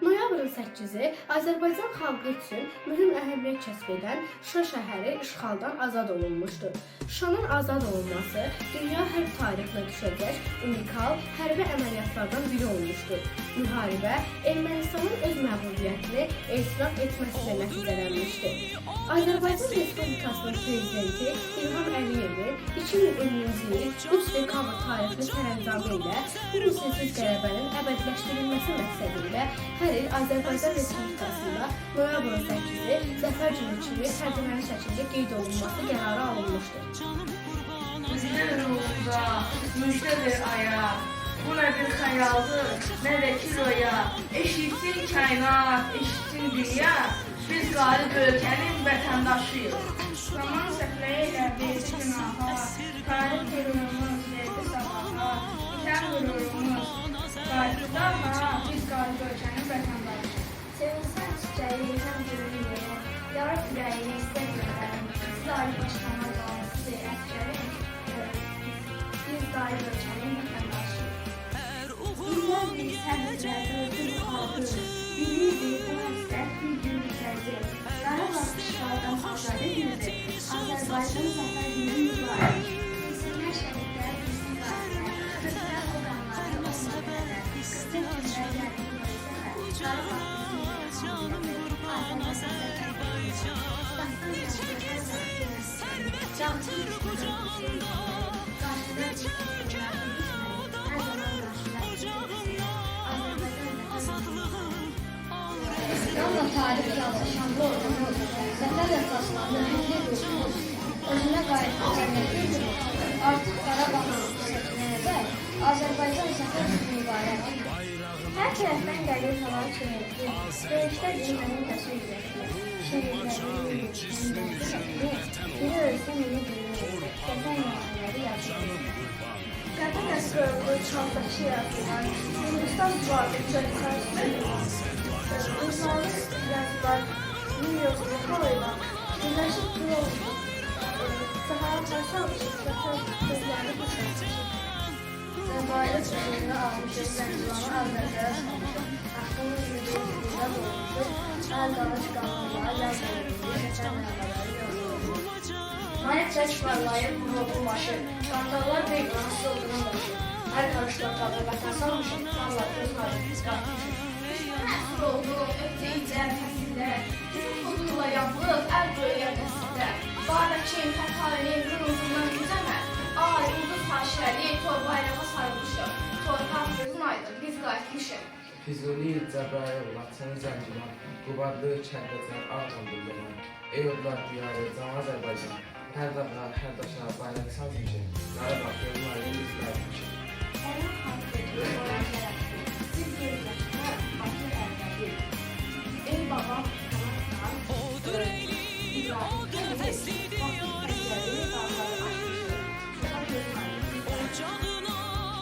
Noyabrın 8-i Azərbaycan xalqı üçün mühüm əhəmiyyət kəsb edən Şuşa şəhəri işğaldan azad olunmuşdur. Şuşanın azad olunması dünya hərb tarixinə düşəcək unikal hərbi əməliyyatlardan biri olmuşdur. Müharibə Ermənistanın öz məğlubiyyətini etiraf etməsilə nəticələnmişdir. Azərbaycan Respublikasının prezidenti İlham Əliyevin 2010-cu il 3 dekabr tarixli sərəncamı ilə bu misilsiz qələbənin əbədiləşdirilməsi məqsədilə hər il Azərbaycan Respublikasında noyabrın 8-i Zəfər Günü kimi təntənəli şəkildə qeyd olunması qərarı alınmışdır. Müjdə ruhumuza, müjdə ver aya, bu nə bir xəyaldır, nə də kiloya, eşitsin kainat, eşitsin dünya, biz qalib ölkənin vətəndaşıyıq. Zaman səhvəyə ilə verdi günaha, tarix qürurumuz verdi sabaha, itən qürurumuz qalib daha, biz qalib ölkənin vətəndaşı. Sevinsən çiçəyi həm gülüyor, yar ürəyini istəmirəm, siz ayrı başlama qalsız əsgərim, biz qalib ölkənin vətəndaşı. Dünya bir səhvədə ödül xalqı, bilirdi bu həsrət bir gün bitəcək. Qarabağ işğaldan azad edildi, Azərbaycan Zəfər Günü mübarək. Bilsinlər şəhidlər, bilsinlər, qızlar o qanları olmalı qədər, qızcıq günlər gəldi görürsə, Qarabağ İslamla tarih yazışan bu ordumuz, zəfər əsaslarında hündür ruhumuz, özünə qayıtlı cəmiyyətimizdir. Artıq Qarabağın seçməyə Azərbaycan zəfər mübarək. Hər tərəfdən gəlir hava çönəkli, döyüşdə dünyənin təsvirləşdi. Şəhidlərin yürüyüşünü, biri ölsə məni duyur, zəfər nəğmələri yazılır. Qədim əsrarlı çağdaşı yazılan, Hindistan suadı çölkar sürüyor. Jurnalist yazılar New York Nikola'yla birləşib bir oldu. Sahara karşı almışıq, zəfər gözlərini düşürmüşük. Bayrağı sözünü almışıq, zəncilanı Azərbaycan'a salmışıq. Aklımız müdürlüğündə olmuşuq, əl dalış qanunlara yaz olunmuş, zəfər nəğmələri yazılmışıq. Mayət çək parlayır, ruhu başı, qandallar beyqanı soğuğuna başı. Hər qarışda tadı vətən salmışıq, qanlar göz halimiz qalmışıq. Əsr oldu, ötdü illər, fəsillər, bizim xudurla yanlıq, əl böyüyə qəsrlər. Babəkin, Fəthalinin, qırmızından güzəmər, ay, ulduz haşəli, tor bayrağa sarılmışıq. Torpaq gözün aydın, biz qayıtmışıq. Füzuli, Cəbrayıl, Laçın, Zəngilan, Qubadlı, Kəndəcən, Ağqandıqlıqlar, Eyodlar, Diyarı, Can Azərbaycan, hər dağa, hər daşa, bayraq salmışıq, Qarabağ, gözün aydın, biz qayıtmışıq. Onun xalqı, olan tərəfdir, siz gözləşmə, atır əlbədir. Ey babam, Odur eyli, odur həslidiyor,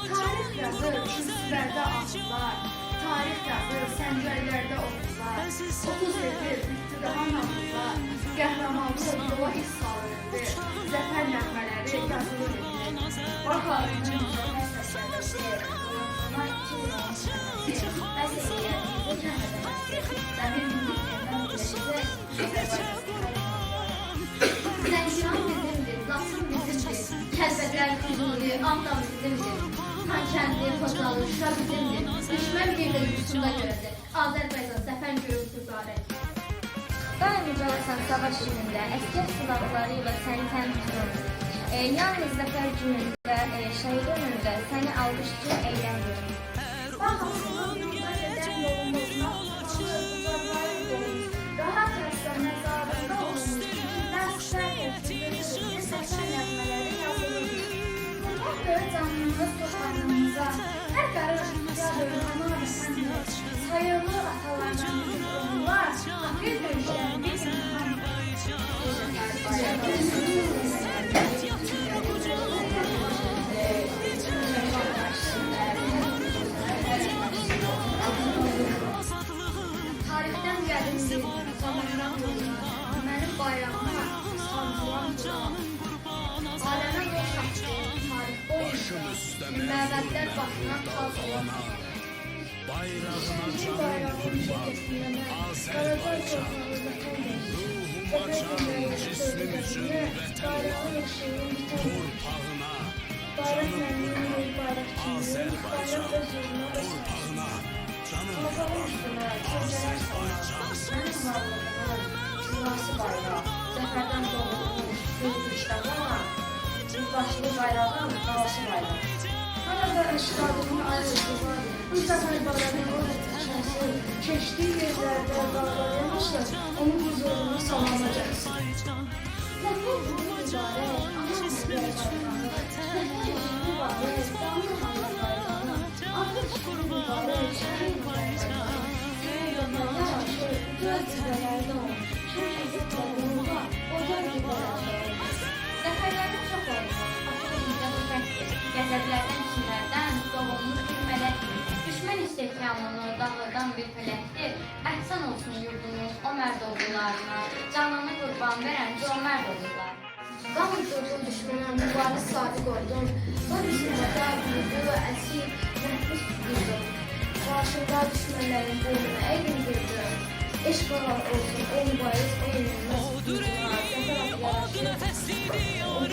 Tarix yazır, kürsülərdə ahlar, tarix yazır, səncərlərdə oxlar. 30 ildir bitdi daha namazlar, qəhrəmanlıq yola iz salındı, zəfər nəğmələri yazılır idi. Bax ağrının zəfər səslədir, oyunçuna 2018, əsəliyə bu kəndəməsi, dəmir mühürlerindən birləşəcək, Zəngilan bizimdir, Laçın bizimdir, Kəlbəcər, Füzuli, Ağdam bizimdir. Xankəndi, Xocalı, Şuşa bizimdir. Düşmən bir də yuxusunda görəcək. Azərbaycan zəfər görüntü mübarək. daim ucalasan savaş günündə, əsgər silahları ilə səni təmin tutur. Yalnız zəfər günündə, şəhid önündə səni alqışçı əyləndir. bax aslında yolda gedən yolumuzda, ucaqları dolmuş, rahat rəssə məzarında olmuş, dərslər etkilir, səsən nəğmələri yazılır. Bundan görə canımız toxanımıza, hər qarış yadır ana vətənimiz, sayılı atalardan bizim onlar, bir döyüşdən bir gün Tarixdən gəlimdir, zamandan yoluna, mənim bayrağıma sancılan duran. Aləmə yol saçdı, tarix olmuşsa, məbədlər başına taz olan. Bayrağına İkinci canım bayrağımın kurban. şirketinden Azerbaycan, ruhuma can, cismimizin vətən. bayrağın ışığının biten Torpağına, bayrak canım memnuniyet kurban. bayrak kimliği, bayrak Azerbaycan, özgürlüğüne ve torpağına, canım Bakalım kurban. üstüne, çölceler sana, senin varlığının sivası bayrağı, zəfərdən doğulmuş, gözü işlədi ama başlı bayrağın qalası bayrağı. Arada işğalının ayrıcı var, bu zəfər bayrağının içəsi, keçdiyi yerlərdə bağlayamışlar, onun huzuruna salamlayacaksın. Zəfər günü mübarək, ana mübarək bayrağı, zəfər günü mübarək, damla Allah bayrağı, artıq günü mübarək, şəhid bayrağı. Zəfərlərdən çox oldu. Aslında bizdə bu fərqdir. Qəzəblərdən, kimlərdən doğulmuş bir mələkdir. Düşmən istehkamını dağladan bir fələkdir. Əhsan olsun yurdumuz o mərd oğullarına. Canını qurban verən cömərd oğullar. Qan uydurdum düşmənə, mübariz sadiq oldum. Bu müsibətə büyüdü, əsir, nəhbis tutuldum. Qarşımda düşmənlərin boynuna əgin gördüm. Eşq olsun, o mübariz, o yenilməz. Odur eli, odur nefesli diyor.